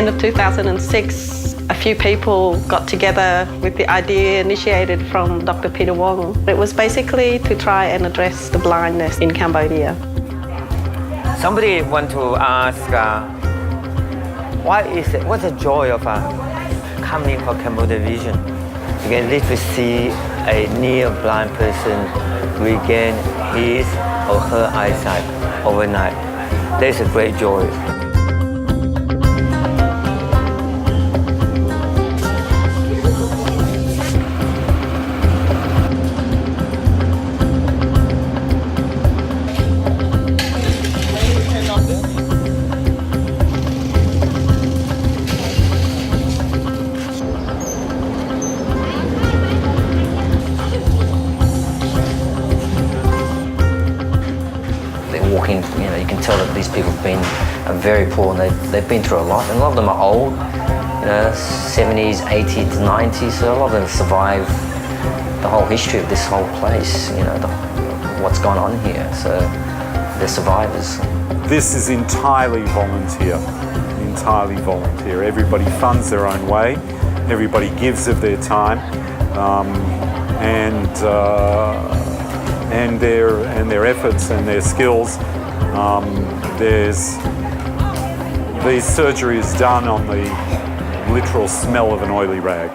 of 2006, a few people got together with the idea initiated from Dr. Peter Wong. It was basically to try and address the blindness in Cambodia. Somebody want to ask, what's the joy of coming for Cambodia Vision? You can literally see a near blind person regain his or her eyesight overnight. There's a great joy. Walking, you can tell that these people have been very poor and they've been through a lot. And a lot of them are old, 70s, 80s, 90s. So a lot of them survived the whole history of this whole place, what's gone on here. So they're survivors. This is entirely volunteer. Everybody funds their own way. Everybody gives of their time, and their efforts and their skills. There's these surgeries done on the literal smell of an oily rag.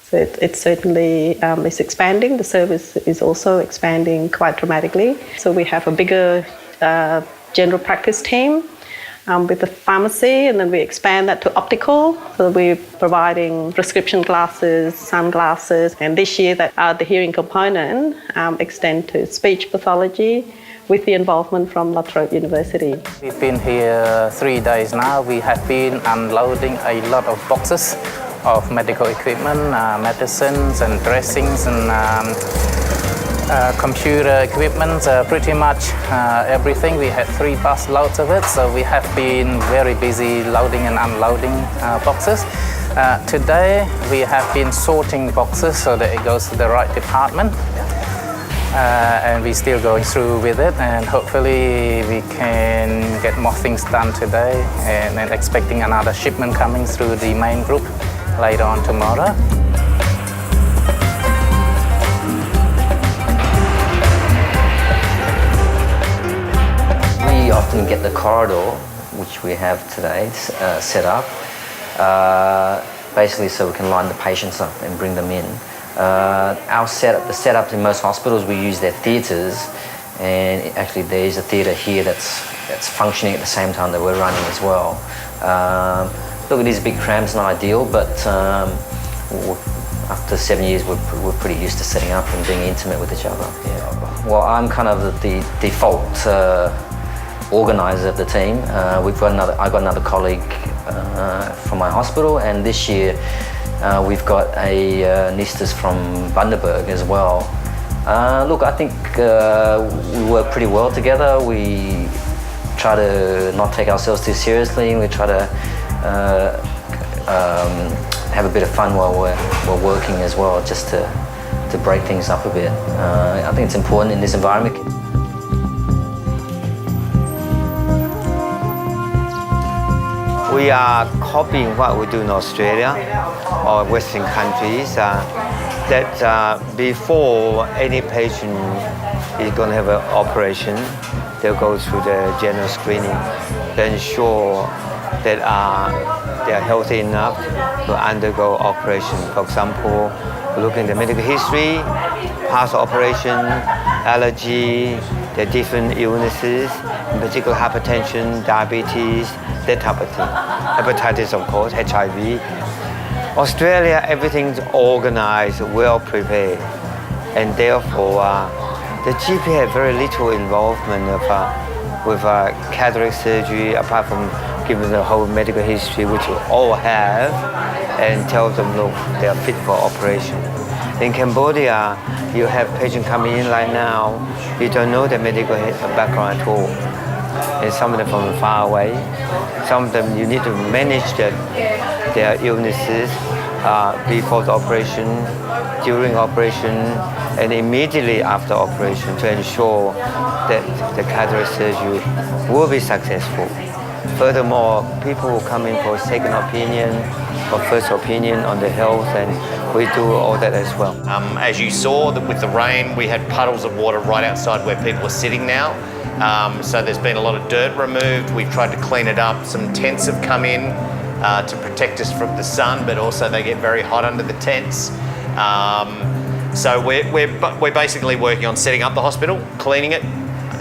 So it certainly is expanding. The service is also expanding quite dramatically. So we have a bigger general practice team with the pharmacy, and then we expand that to optical. So we're providing prescription glasses, sunglasses, and this year the hearing component extend to speech pathology with the involvement from La Trobe University. We've been here 3 days now. We have been unloading a lot of boxes of medical equipment, medicines and dressings and computer equipment, pretty much everything. We had 3 bus loads of it, so we have been very busy loading and unloading boxes. Today we have been sorting boxes so that it goes to the right department, and we're still going through with it, and hopefully we can get more things done today, and then expecting another shipment coming through the main group later on tomorrow. We often get the corridor, which we have today, set up, basically so we can line the patients up and bring them in. The setup in most hospitals, we use their theatres, and actually there is a theatre here that's functioning at the same time that we're running as well. Look, it is a big cram, it's not ideal, but after 7 years, we're pretty used to setting up and being intimate with each other. Yeah. Well, I'm kind of the default organizer of the team. I've got another colleague from my hospital, and this year we've got a anesthetist from Bundaberg as well. Look, I think we work pretty well together. We try to not take ourselves too seriously, and we try to have a bit of fun while we're working as well, just to break things up a bit. I think it's important in this environment. We are copying what we do in Australia or Western countries, that before any patient is going to have an operation, they'll go through the general screening to ensure that they are healthy enough to undergo operation. For example, looking at the medical history, past operation, allergy, the different illnesses, in particular hypertension, diabetes, that type of thing. Hepatitis, of course, HIV. Australia, everything's organized, well prepared, and therefore the GP had very little involvement with cataract surgery, apart from giving the whole medical history, which we all have, and tell them, look, they are fit for operation. In Cambodia, you have patients coming in right now, you don't know their medical background at all. And some of them from far away. Some of them you need to manage their illnesses before the operation, during operation, and immediately after operation to ensure that the cataract surgery will be successful. Furthermore, people will come in for a second opinion or first opinion on the health, and we do all that as well. As you saw, with the rain, we had puddles of water right outside where people are sitting now. So there's been a lot of dirt removed. We've tried to clean it up. Some tents have come in to protect us from the sun, but also they get very hot under the tents. So we're basically working on setting up the hospital, cleaning it,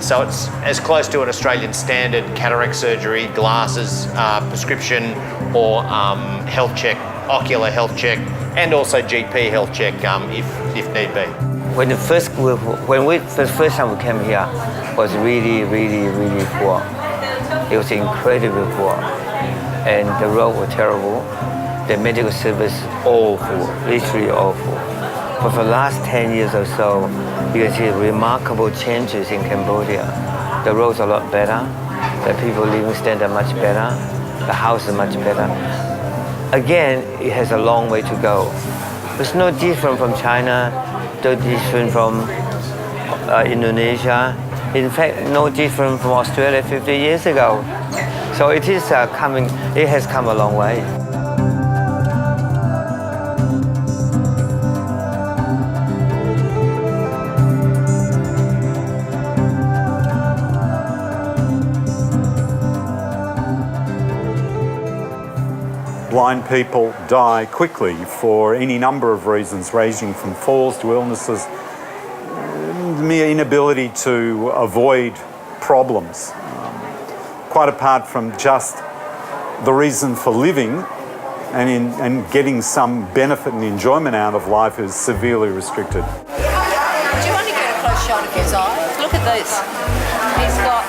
so it's as close to an Australian standard cataract surgery, glasses, prescription, or health check, ocular health check, and also GP health check if need be. When the first time we came here, was really poor. It was incredibly poor, and the road was terrible. The medical service awful, literally awful. But for the last 10 years or so, you can see remarkable changes in Cambodia. The roads are a lot better, the people living standard much better, the house is much better. Again, it has a long way to go. It's no different from China, no different from Indonesia. In fact, no different from Australia 50 years ago. So it is it has come a long way. Blind people die quickly for any number of reasons, ranging from falls to illnesses, the mere inability to avoid problems. Quite apart from just the reason for living and getting some benefit and enjoyment out of life is severely restricted. Do you want to get a close shot of his eyes? Look at this. He's got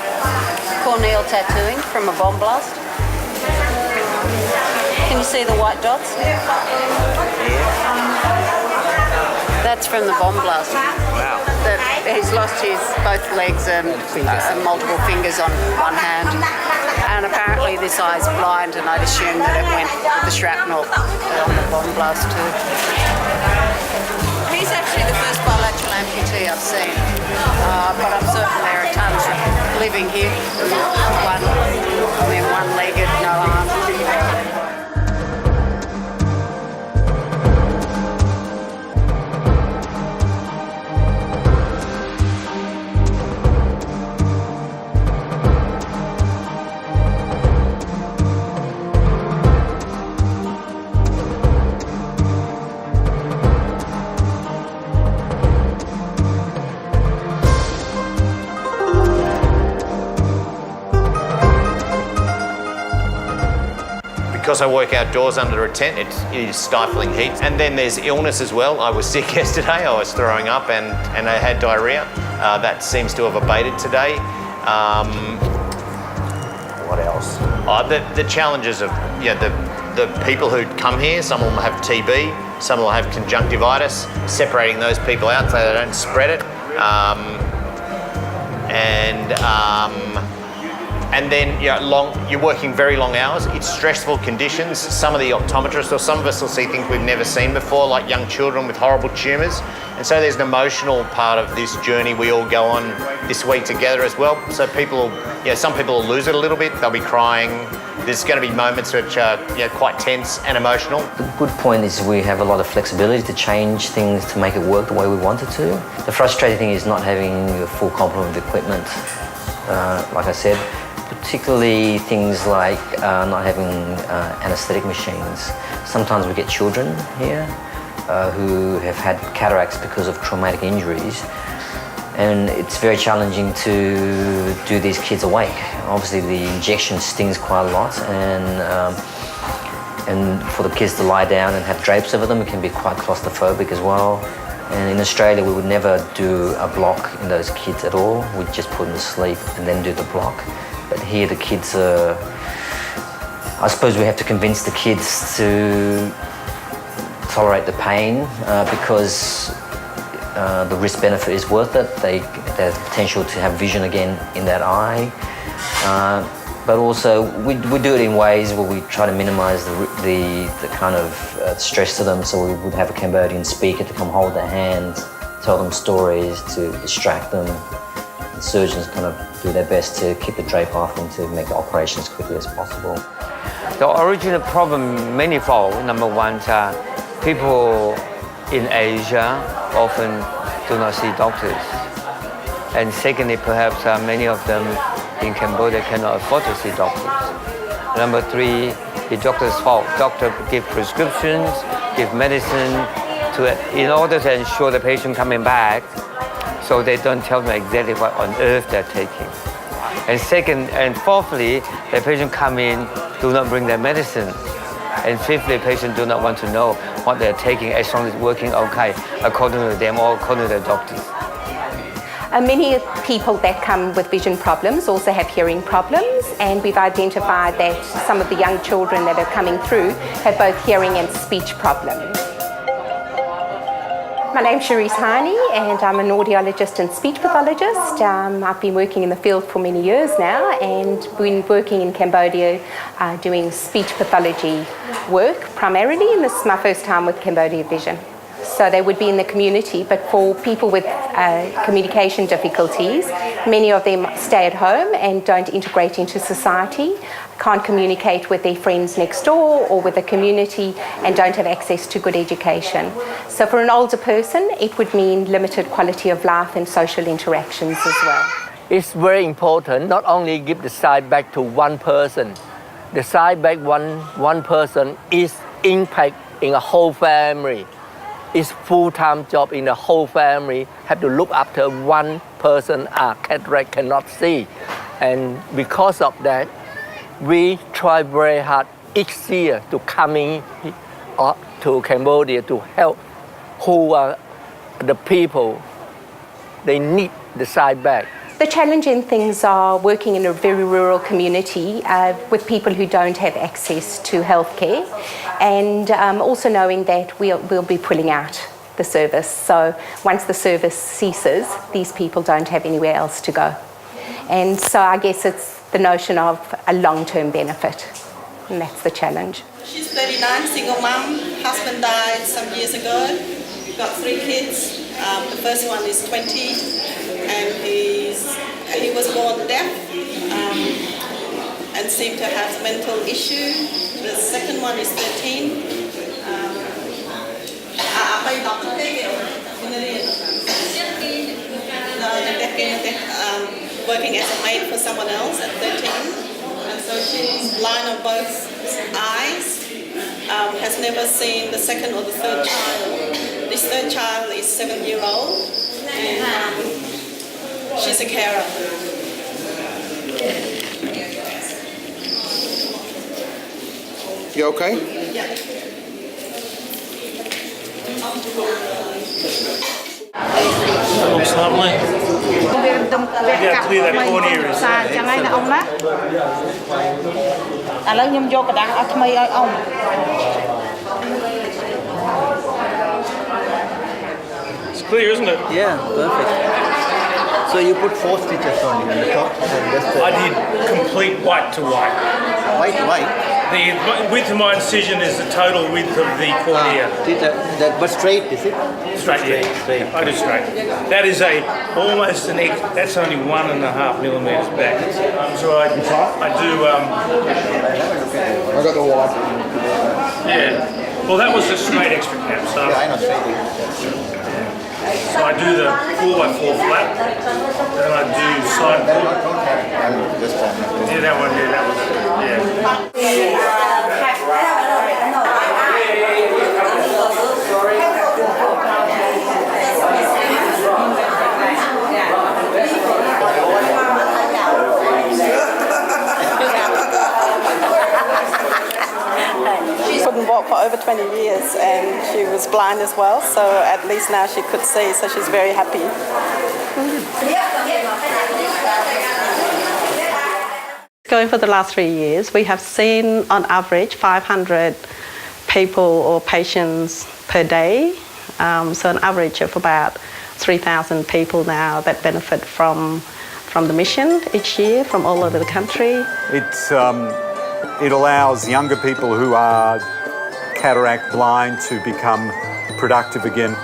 corneal tattooing from a bomb blast. Can you see the white dots? That's from the bomb blast. Wow. He's lost both legs and multiple fingers on one hand. And apparently this eye's blind, and I'd assume that it went with the shrapnel on the bomb blast too. He's actually the first bilateral amputee I've seen. But I'm certain there are tons living here. One-legged, no arms. Because I work outdoors under a tent, it is stifling heat. And then there's illness as well. I was sick yesterday, I was throwing up and I had diarrhea. That seems to have abated today. What else? The challenges of the people who come here, some of them have TB, some will have conjunctivitis, separating those people out so they don't spread it. And then you're working very long hours. It's stressful conditions. Some of the optometrists or some of us will see things we've never seen before, like young children with horrible tumours. And so there's an emotional part of this journey we all go on this week together as well. So some people will lose it a little bit. They'll be crying. There's going to be moments which are quite tense and emotional. The good point is we have a lot of flexibility to change things to make it work the way we want it to. The frustrating thing is not having a full complement of equipment, like I said. Particularly things like not having anaesthetic machines. Sometimes we get children here who have had cataracts because of traumatic injuries, and it's very challenging to do these kids awake. Obviously the injection stings quite a lot, and for the kids to lie down and have drapes over them, it can be quite claustrophobic as well. And in Australia we would never do a block in those kids at all. We'd just put them to sleep and then do the block. But here the kids I suppose we have to convince the kids to tolerate the pain because the risk benefit is worth it. They have the potential to have vision again in that eye. But also we do it in ways where we try to minimise the kind of stress to them. So we would have a Cambodian speaker to come hold their hand, tell them stories to distract them. surgeons kind of do their best to keep the drape off and to make the operation as quickly as possible. The original problem manifold. Number one, people in Asia often do not see doctors. And secondly, perhaps many of them in Cambodia cannot afford to see doctors. Number three, the doctor's fault. Doctor give prescriptions, give medicine in order to ensure the patient coming back, so they don't tell them exactly what on earth they're taking. And second, and fourthly, the patient come in, do not bring their medicine. And fifthly, patients do not want to know what they're taking as long as it's working okay, according to them or according to their doctors. Many people that come with vision problems also have hearing problems, and we've identified that some of the young children that are coming through have both hearing and speech problems. My name's Cherise Harney, and I'm an audiologist and speech pathologist. I've been working in the field for many years now, and been working in Cambodia doing speech pathology work primarily, and this is my first time with Cambodia Vision. So they would be in the community, but for people with communication difficulties, many of them stay at home and don't integrate into society, can't communicate with their friends next door or with the community, and don't have access to good education. So for an older person, it would mean limited quality of life and social interactions as well. It's very important not only give the sight back to one person. The sight back one person is impact in a whole family. It's full-time job in the whole family, have to look after one person cataract cannot see. And because of that, we try very hard each year to coming to Cambodia to help who are the people, they need the sight back. The challenging things are working in a very rural community with people who don't have access to healthcare, and also knowing that we'll be pulling out the service. So once the service ceases, these people don't have anywhere else to go. And so I guess it's the notion of a long-term benefit, and that's the challenge. She's 39, single mum. Husband died some years ago. We've got 3 kids. The first one is 20, and he was born deaf and seemed to have mental issue. The second one is 13. Working as a maid for someone else at 13. And so she's blind on both eyes, has never seen the second or the third child. This third child is 7-year-old, and she's a carer. You okay? Yeah. Looks lovely. You got to clear that cornea, is it? It's clear, isn't it? Yeah, perfect. So you put 4 stitches on the top and just I did complete white to white. White to white? The width of my incision is the total width of the cornea. But straight, is it? Straight, yeah. Straight. I do straight. That is almost an X. That's only 1.5 millimeters back. So I do. I got the white. Yeah. Well, that was a straight extra cap. So Yeah, I know straight. So I do the 4x4 flat, and I do side. Yeah, that one. Yeah, that was it. Yeah. She couldn't walk for over 20 years, and she was blind as well, so at least now she could see, so she's very happy. Going for the last 3 years, we have seen on average 500 people or patients per day. So an average of about 3,000 people now that benefit from the mission each year from all over the country. It allows younger people who are cataract blind to become productive again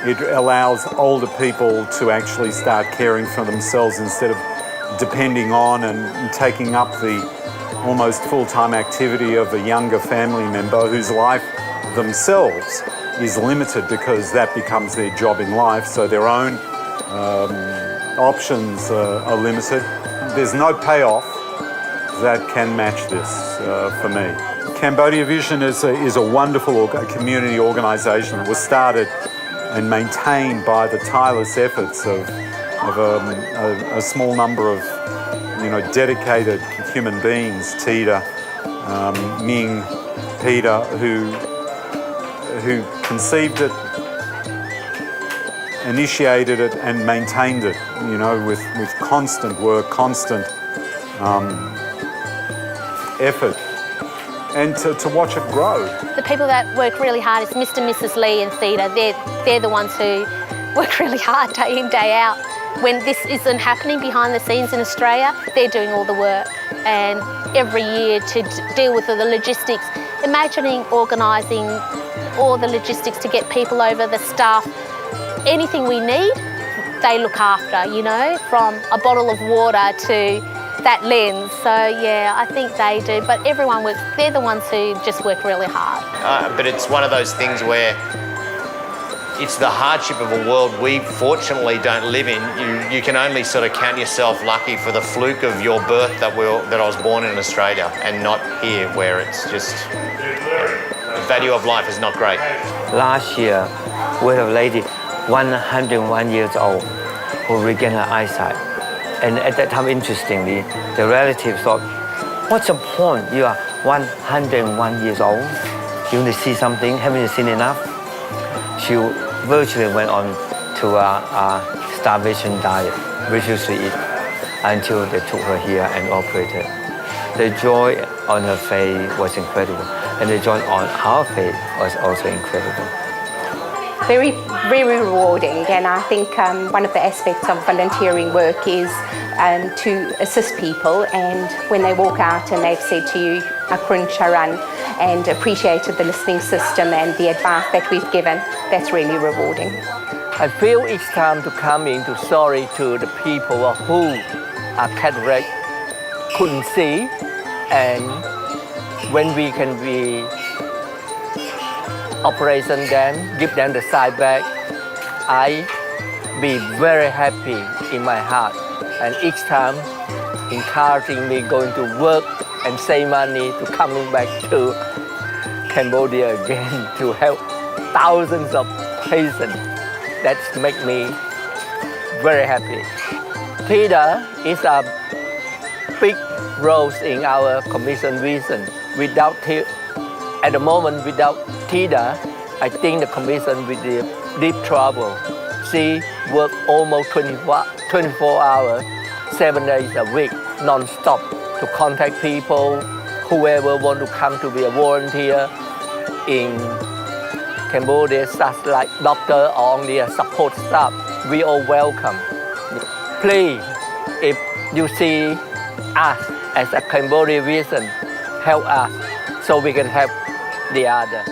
It allows older people to actually start caring for themselves instead of depending on and taking up the almost full-time activity of a younger family member whose life themselves is limited because that becomes their job in life, so their own options are limited. There's no payoff that can match this for me. Cambodia Vision is a wonderful community organisation. It was started and maintained by the tireless efforts of a small number of dedicated human beings, Tita, Ming, Peter, who conceived it, initiated it and maintained it, with constant work, constant effort, and to watch it grow. The people that work really hard is Mr. and Mrs. Lee and Theta. They're the ones who work really hard day in, day out. When this isn't happening behind the scenes in Australia, they're doing all the work. And every year to deal with the logistics, imagining organising all the logistics to get people over, the staff, anything we need, they look after, from a bottle of water to that lens. So yeah, I think they do, but everyone works, they're the ones who just work really hard. But it's one of those things where it's the hardship of a world we fortunately don't live in. You can only sort of count yourself lucky for the fluke of your birth that I was born in Australia and not here, where it's just, the value of life is not great. Last year, we had a lady, 101 years old, who regained her eyesight. And at that time, interestingly, the relatives thought, what's the point? You are 101 years old. You want to see something, haven't you seen enough? She virtually went on to a starvation diet, refused to eat, until they took her here and operated. The joy on her face was incredible, and the joy on our face was also incredible. Very, very rewarding, and I think one of the aspects of volunteering work is to assist people, and when they walk out and they've said to you, Akrun Charan, and appreciated the listening system and the advice that we've given, that's really rewarding. I feel each time to come into sorry to the people who are cataract, couldn't see, and when we can be operation them, give them the sight back, I be very happy in my heart, and each time encouraging me going to work and save money to coming back to Cambodia again to help thousands of patients. That makes me very happy. Peter is a big role in our commission Vison. At the moment, without Tita, I think the commission will be deep trouble. She works almost 24 hours, 7 days a week, non-stop, to contact people, whoever want to come to be a volunteer in Cambodia, such like doctor or only a support staff. We all welcome. Please, if you see us as a Cambodia Vision, help us so we can help the other.